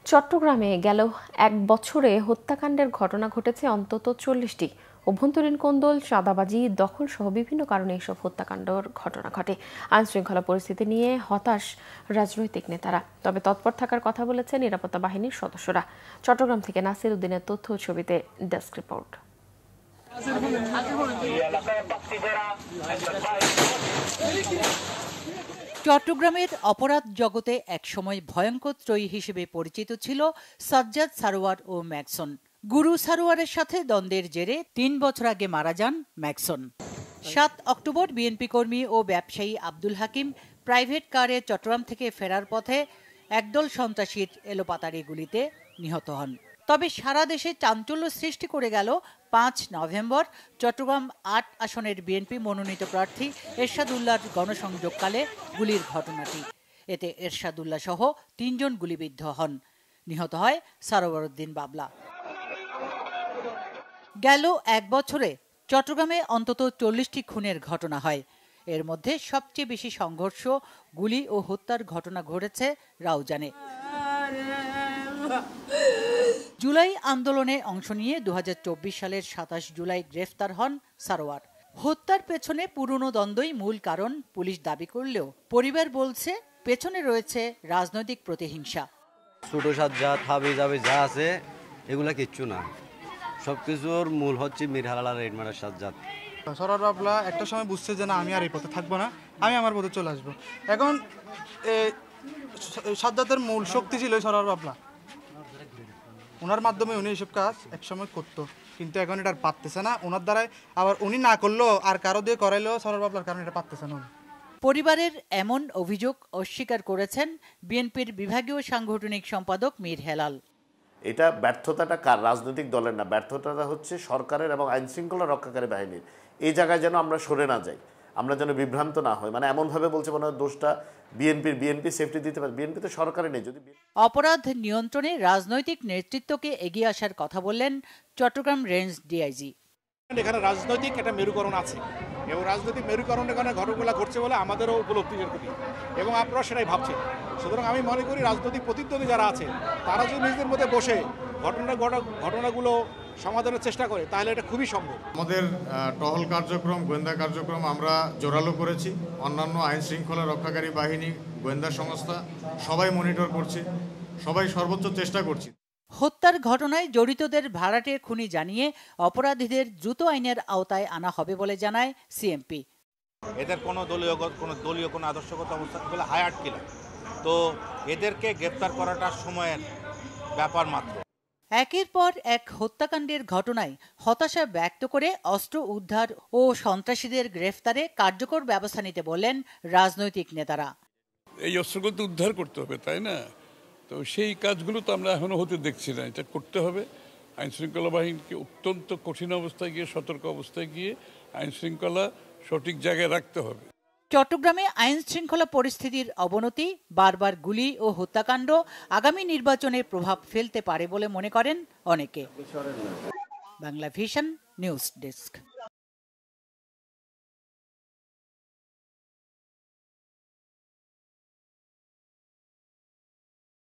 চট্টগ্রামে গেল এক বছরে হত্যাকাণ্ডের ঘটনা ঘটেছে অন্তত 40টি। অভ্যন্তরীণ কোন্দল, চাঁদাবাজি, দখল সহ বিভিন্ন কারণে এসব হত্যাকাণ্ডের ঘটনা ঘটে। আইনশৃঙ্খলা পরিস্থিতি নিয়ে হতাশ রাজনৈতিক নেতারা, তবে তৎপর থাকার কথা বলেছেন নিরাপত্তা বাহিনীর সদস্যরা। চট্টগ্রাম থেকে নাসির উদ্দিনের তথ্য ও ছবিতে ডেস্ক রিপোর্ট। চট্টগ্রামের অপরাধ জগতে একসময় ভয়ঙ্কর ত্রয়ী হিসেবে পরিচিত ছিল সাজ্জাদ সারোয়ার ও ম্যাকসন। গুরু সারোয়ারের সাথে দ্বন্দ্বের জেরে 3 বছর আগে মারা যান ম্যাকসন। 7 অক্টোবর বিএনপি কর্মী ও ব্যবসায়ী আব্দুল হাকিম প্রাইভেট কারে চট্টগ্রাম থেকে ফেরার পথে একদল সন্ত্রাসীর এলোপাতাড়ি গুলিতে নিহত হন। তবে সারা দেশে চাঞ্চল্য সৃষ্টি করে গেল 5 নভেম্বর চট্টগ্রাম 8 আসনের বিএনপি মনোনীত প্রার্থী এরশাদুল্লাহর গণসংযোগকালে গুলির ঘটনাটি। এতে এরশাদুল্লাহ সহ 3 জন গুলিবিদ্ধ হন। নিহত হয় সারোয়ার উদ্দিন বাবলা। গেল এক বছরে চট্টগ্রামে অন্তত 40টি খুনের ঘটনা হয়। এর মধ্যে সবচেয়ে বেশি সংঘর্ষ, গুলি ও হত্যার ঘটনা ঘটেছে রাউজানে। জুলাই আন্দোলনে অংশ নিয়ে 2024 সালের 27 জুলাই গ্রেফতার হন সারোয়ার। হত্যার পেছনে পুরনো দ্বন্দ্বই মূল কারণ পুলিশ দাবি করলেও পরিবার বলছে পেছনে রয়েছে রাজনৈতিক প্রতিহিংসা। ছোট সাজ্জাদ, হাবিজ যা আছে এগুলা কিচ্ছু না, সবকিছুর মূল হচ্ছে মীর হালাল আর রেডমার্ডের সাজ্জাদ। সরার বাবলা একটা সময় বুঝছে যে না, আমি আর এই পথে থাকবো না, আমি আমার পথে চলে আসবো। এখন সাজ্জাদের মূল শক্তি ছিল সরার বাবলা, ওনার মাধ্যমে উনি এইসব কাজ একসময় করতো, কিন্তু এখন এটা পারতেছে না ওনার দ্বারাই। আবার উনি না করলেও আর কারো দিয়ে করাইলেও সরার বাবলার কারণে এটা পারতেছে না। পরিবারের এমন অভিযোগ অস্বীকার করেছেন বিএনপির বিভাগীয় সাংগঠনিক সম্পাদক মীর হেলাল। এটা ব্যর্থতাটা কার? রাজনৈতিক দলের না, ব্যর্থতাটা হচ্ছে সরকারের এবং আইন শৃঙ্খলা রক্ষাকারী বাহিনীর। এই জায়গায় যেন আমরা সরে না যাই, আমরা যেন বিভ্রান্ত না হই। মানে এমনভাবে বলছে মনে হয় দোষটা বিএনপি সেফটি দিতে পারে, বিএনপি তো সরকারে নেই। যদি অপরাধ নিয়ন্ত্রণে রাজনৈতিক নেতৃত্বকে এগিয়ে আসার কথা বললেন চট্টগ্রাম রেঞ্জ ডিআইজি। এখানে রাজনৈতিক একটা মেরুকরণ আছে এবং রাজনৈতিক মেরুকরণের কারণে ঘটনাগুলো ঘটছে বলে আমাদেরও উপলব্ধির করি এবং আপনারা সেটাই ভাবছেন। সুতরাং আমি মনে করি রাজনৈতিক প্রতিদ্বন্দ্বী যারা আছে তারা যদি নিজেদের মধ্যে বসে ঘটনাগুলো সমাধানের চেষ্টা করে তাহলে এটা খুবই সম্ভব। আমাদের টহল কার্যক্রম, গোয়েন্দা কার্যক্রম আমরা জোরালো করেছি। অন্যান্য আইন শৃঙ্খলা রক্ষাকারী বাহিনী, গোয়েন্দা সংস্থা সবাই মনিটর করছে, সবাই সর্বোচ্চ চেষ্টা করছি। হত্যার ঘটনায় জড়িতদের ভাড়াটে খুনি জানিয়ে অপরাধীদের দ্রুত আইনের আওতায় আনা হবে বলে জানায় সিএমপি। এদের কোনো দলীয় কোনো আদর্শগত অবস্থা বলে হায়ার কিলার, তো এদেরকে গ্রেপ্তার করাটা সময়ের ব্যাপার মাত্র। একের পর এক হত্যাকাণ্ডের ঘটনায় হতাশা ব্যক্ত করে অস্ত্র উদ্ধার ও সন্ত্রাসীদের গ্রেফতারে কার্যকর ব্যবস্থা নিতে বললেন রাজনৈতিক নেতারা। এই অস্ত্রগুলো তো উদ্ধার করতে হবে, তাই না? তো সেই কাজগুলো তো আমরা এখনো হতে দেখছি না। এটা করতে হবে। আইন শৃঙ্খলা বাহিনীকে অত্যন্ত কঠিন অবস্থায় গিয়ে, সতর্ক অবস্থায় গিয়ে আইন শৃঙ্খলা সঠিক জায়গায় রাখতে হবে। চট্টগ্রামে আইন শৃঙ্খলা পরিস্থিতির অবনতি, বারবার গুলি ও হত্যাকাণ্ড আগামী নির্বাচনে প্রভাব ফেলতে পারে বলে মনে করেন অনেকে। Bangla vision news desk.